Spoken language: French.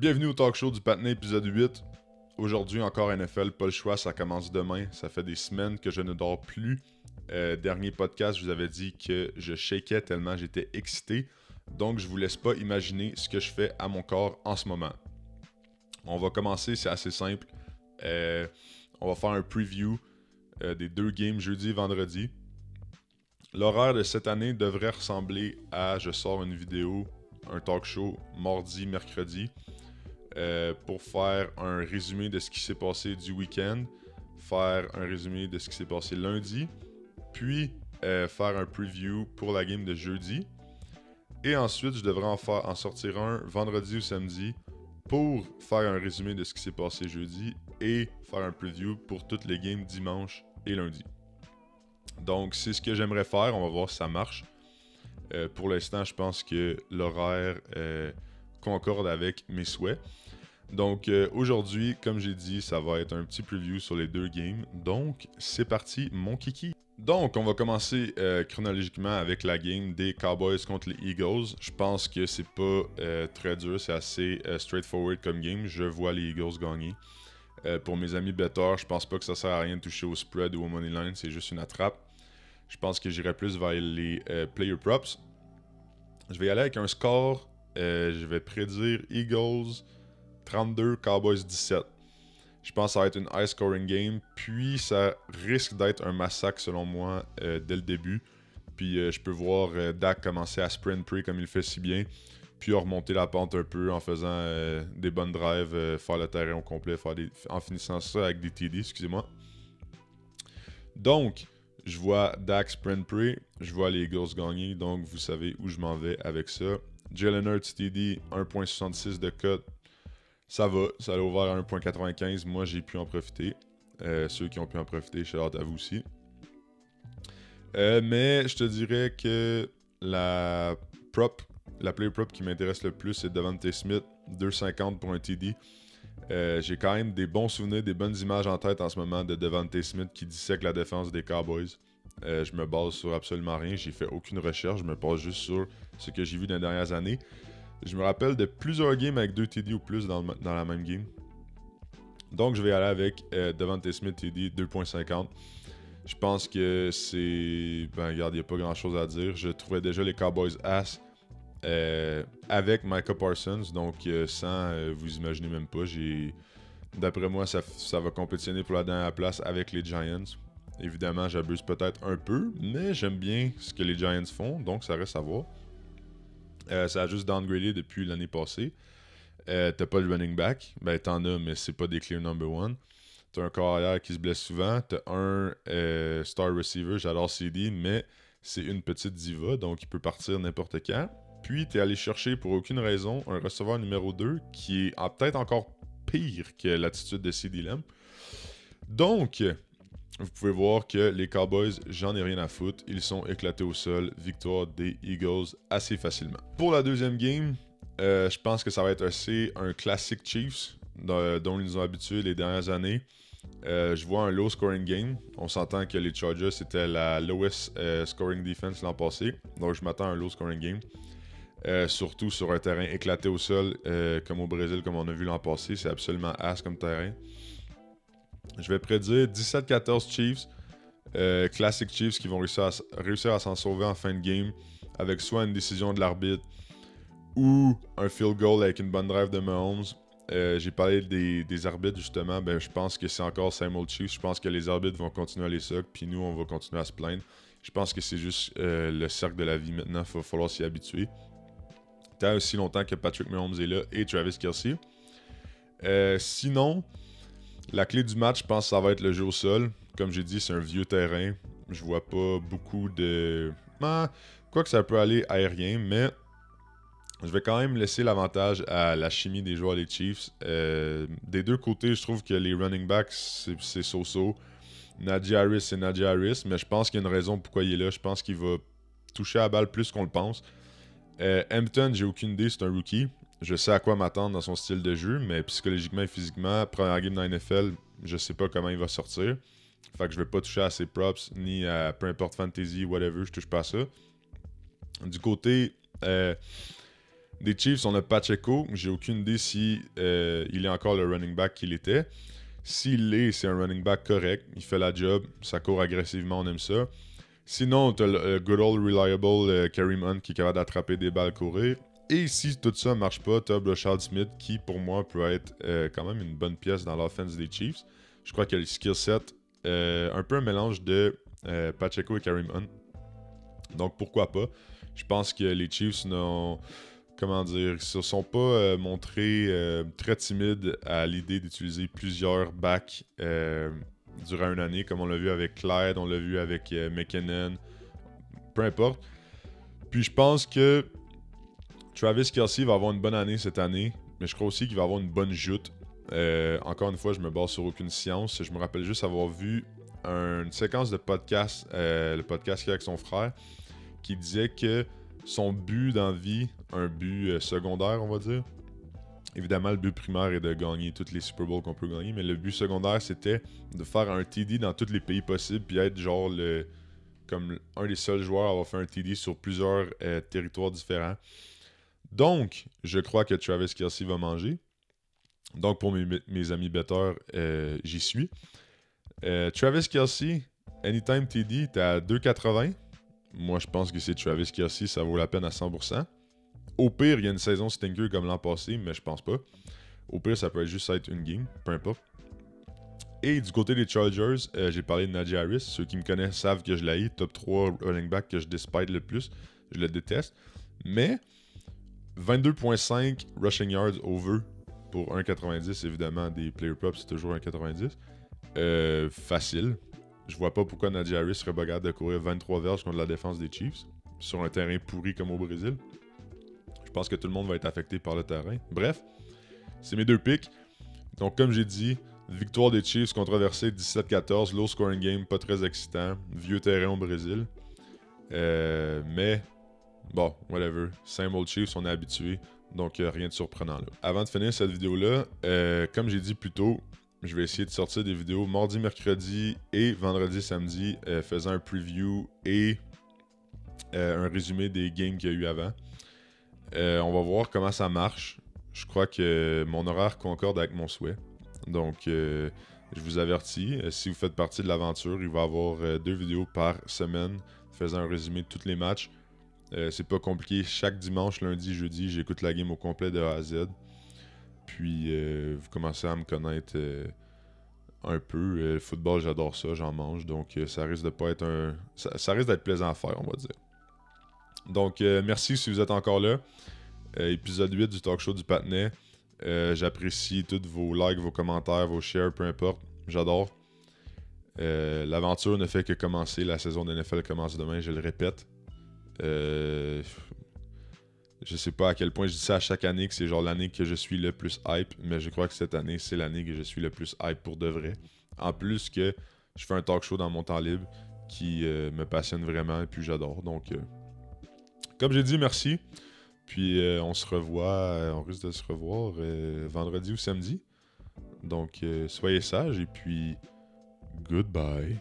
Bienvenue au talk show du Patiné épisode 8. Aujourd'hui encore NFL, pas le choix, ça commence demain. Ça fait des semaines que je ne dors plus. Dernier podcast, je vous avais dit que je shakeais tellement j'étais excité. Donc je vous laisse pas imaginer ce que je fais à mon corps en ce moment. On va commencer, c'est assez simple. On va faire un preview des deux games jeudi et vendredi. L'horaire de cette année devrait ressembler à je sors une vidéo, un talk show mardi, mercredi. Pour faire un résumé de ce qui s'est passé du week-end, faire un résumé de ce qui s'est passé lundi, puis faire un preview pour la game de jeudi. Et ensuite, je devrais en sortir un vendredi ou samedi pour faire un résumé de ce qui s'est passé jeudi et faire un preview pour toutes les games dimanche et lundi. Donc, c'est ce que j'aimerais faire. On va voir si ça marche. Pour l'instant, je pense que l'horaire concorde avec mes souhaits. Donc aujourd'hui, comme j'ai dit, ça va être un petit preview sur les deux games. Donc c'est parti, mon kiki. Donc on va commencer chronologiquement avec la game des Cowboys contre les Eagles. Je pense que c'est pas très dur, c'est assez straightforward comme game. Je vois les Eagles gagner. Pour mes amis bettors, je pense pas que ça sert à rien de toucher au spread ou au money line, c'est juste une attrape. Je pense que j'irai plus vers les player props. Je vais y aller avec un score. Je vais prédire Eagles 32, Cowboys 17. Je pense que ça va être une high scoring game. Puis ça risque d'être un massacre selon moi dès le début. Puis je peux voir Dak commencer à sprint pre comme il fait si bien. Puis remonter la pente un peu en faisant des bonnes drives, faire le terrain au complet, en finissant ça avec des TD, excusez-moi. Donc, je vois Dak sprint pre, je vois les Eagles gagner, donc vous savez où je m'en vais avec ça. Jalen Hurts TD, 1.66 de cut. Ça va, ça a ouvert à 1.95. Moi, j'ai pu en profiter. Ceux qui ont pu en profiter, shout out à vous aussi. Mais je te dirais que la play prop qui m'intéresse le plus, c'est Devontae Smith, 2.50 pour un TD. J'ai quand même des bons souvenirs, des bonnes images en tête en ce moment de Devontae Smith qui dissèque la défense des Cowboys. Je me base sur absolument rien, j'ai fait aucune recherche, je me base juste sur ce que j'ai vu dans les dernières années. Je me rappelle de plusieurs games avec 2 TD ou plus dans la même game. Donc je vais aller avec Devontae Smith TD 2.50. Je pense que c'est... Ben regarde, il n'y a pas grand chose à dire. Je trouvais déjà les Cowboys ass avec Micah Parsons. Donc sans, vous imaginez même pas. D'après moi, ça va compétitionner pour la dernière place avec les Giants. Évidemment, j'abuse peut-être un peu, mais j'aime bien ce que les Giants font. Donc ça reste à voir. Ça a juste downgradé depuis l'année passée. T'as pas le running back. Ben, t'en as, mais c'est pas des clear number one. T'as un corps arrière qui se blesse souvent. T'as un star receiver, j'adore CD, mais c'est une petite diva, donc il peut partir n'importe quand. Puis, t'es allé chercher pour aucune raison un receveur numéro 2 qui est peut-être encore pire que l'attitude de CD Lamb. Donc, vous pouvez voir que les Cowboys, j'en ai rien à foutre. Ils sont éclatés au sol. Victoire des Eagles assez facilement. Pour la deuxième game, je pense que ça va être assez un classique Chiefs dont ils nous ont habitués les dernières années. Je vois un low scoring game. On s'entend que les Chargers c'était la lowest scoring defense l'an passé. Donc je m'attends à un low scoring game. Surtout sur un terrain éclaté au sol comme au Brésil comme on a vu l'an passé. C'est absolument ass comme terrain. Je vais prédire 17-14 Chiefs. Classic Chiefs qui vont réussir à s'en sauver en fin de game avec soit une décision de l'arbitre ou un field goal avec une bonne drive de Mahomes. J'ai parlé des arbitres justement. Ben, je pense que c'est encore same old Chiefs. Je pense que les arbitres vont continuer à les suck, puis nous on va continuer à se plaindre. Je pense que c'est juste le cercle de la vie maintenant. Il va falloir s'y habituer. Tant aussi longtemps que Patrick Mahomes est là et Travis Kelce. Sinon, la clé du match, je pense que ça va être le jeu au sol. Comme j'ai dit, c'est un vieux terrain. Je vois pas beaucoup de... quoi que ça peut aller aérien, mais je vais quand même laisser l'avantage à la chimie des joueurs des Chiefs. Des deux côtés, je trouve que les running backs, c'est so-so. Najee Harris, c'est Najee Harris, mais je pense qu'il y a une raison pourquoi il est là. Je pense qu'il va toucher à la balle plus qu'on le pense. Hampton, j'ai aucune idée, c'est un rookie. Je sais à quoi m'attendre dans son style de jeu, mais psychologiquement et physiquement, première game dans la NFL, je sais pas comment il va sortir. Fait que je vais pas toucher à ses props, ni à peu importe fantasy, whatever, je touche pas à ça. Du côté Des Chiefs, on a Pacheco. J'ai aucune idée si il est encore le running back qu'il était. S'il l'est, c'est un running back correct. Il fait la job. Ça court agressivement, on aime ça. Sinon, t'as le good old reliable Kareem Hunt qui est capable d'attraper des balles courir. Et si tout ça marche pas, t'as Rashad Smith qui, pour moi, peut être quand même une bonne pièce dans l'offense des Chiefs. Je crois qu'il a le skill set. Un peu un mélange de Pacheco et Kareem Hunt. Donc, pourquoi pas? Je pense que les Chiefs n'ont... Comment dire, ils se sont pas montrés très timides à l'idée d'utiliser plusieurs backs durant une année, comme on l'a vu avec Clyde, on l'a vu avec McKinnon, peu importe. Puis je pense que Travis Kelce va avoir une bonne année cette année, mais je crois aussi qu'il va avoir une bonne joute. Encore une fois, je me base sur aucune science. Je me rappelle juste avoir vu une séquence de podcast, le podcast qu'il a avec son frère, qui disait que son but dans la vie, un but secondaire, on va dire. Évidemment, le but primaire est de gagner tous les Super Bowls qu'on peut gagner, mais le but secondaire, c'était de faire un TD dans tous les pays possibles, puis être genre comme un des seuls joueurs à avoir fait un TD sur plusieurs territoires différents. Donc, je crois que Travis Kelce va manger. Donc, pour mes amis betteurs, j'y suis. Travis Kelce, Anytime TD, t'es à 2,80. Moi, je pense que c'est Travis Kelce, ça vaut la peine à 100%. Au pire, il y a une saison stinker comme l'an passé, mais je pense pas. Au pire, ça peut juste être une game, peu importe. Et du côté des Chargers, j'ai parlé de Najee Harris. Ceux qui me connaissent savent que je l'haïs. Top 3 running back que je despise le plus. Je le déteste. Mais 22.5 rushing yards over pour 1,90. Évidemment, des player props, c'est toujours 1,90. Facile. Je vois pas pourquoi Najee Harris serait pas capable de courir 23 verges contre la défense des Chiefs sur un terrain pourri comme au Brésil. Je pense que tout le monde va être affecté par le terrain. Bref, c'est mes deux picks. Donc, comme j'ai dit, victoire des Chiefs controversée 17-14, low scoring game, pas très excitant, vieux terrain au Brésil. Mais, bon, whatever. Same old Chiefs, on est habitué. Donc, rien de surprenant là. Avant de finir cette vidéo-là, comme j'ai dit plus tôt, je vais essayer de sortir des vidéos mardi, mercredi et vendredi, samedi, faisant un preview et un résumé des games qu'il y a eu avant. On va voir comment ça marche. Je crois que mon horaire concorde avec mon souhait. Donc, je vous avertis, si vous faites partie de l'aventure, il va y avoir 2 vidéos par semaine faisant un résumé de tous les matchs. C'est pas compliqué. Chaque dimanche, lundi, jeudi, j'écoute la game au complet de A à Z. Puis, vous commencez à me connaître un peu. Le football, j'adore ça, j'en mange. Donc, ça risque de pas être un... Ça risque d'être plaisant à faire, on va dire. Donc, merci si vous êtes encore là. Épisode 8 du talk show du Patinet. J'apprécie tous vos likes, vos commentaires, vos shares, peu importe. J'adore. L'aventure ne fait que commencer. La saison de NFL commence demain, je le répète. Je sais pas à quel point je dis ça à chaque année, que c'est genre l'année que je suis le plus hype, mais je crois que cette année, c'est l'année que je suis le plus hype pour de vrai. En plus que je fais un talk show dans mon temps libre qui me passionne vraiment et puis j'adore. Donc, comme j'ai dit, merci. Puis on se revoit, on risque de se revoir vendredi ou samedi. Donc, soyez sages et puis goodbye.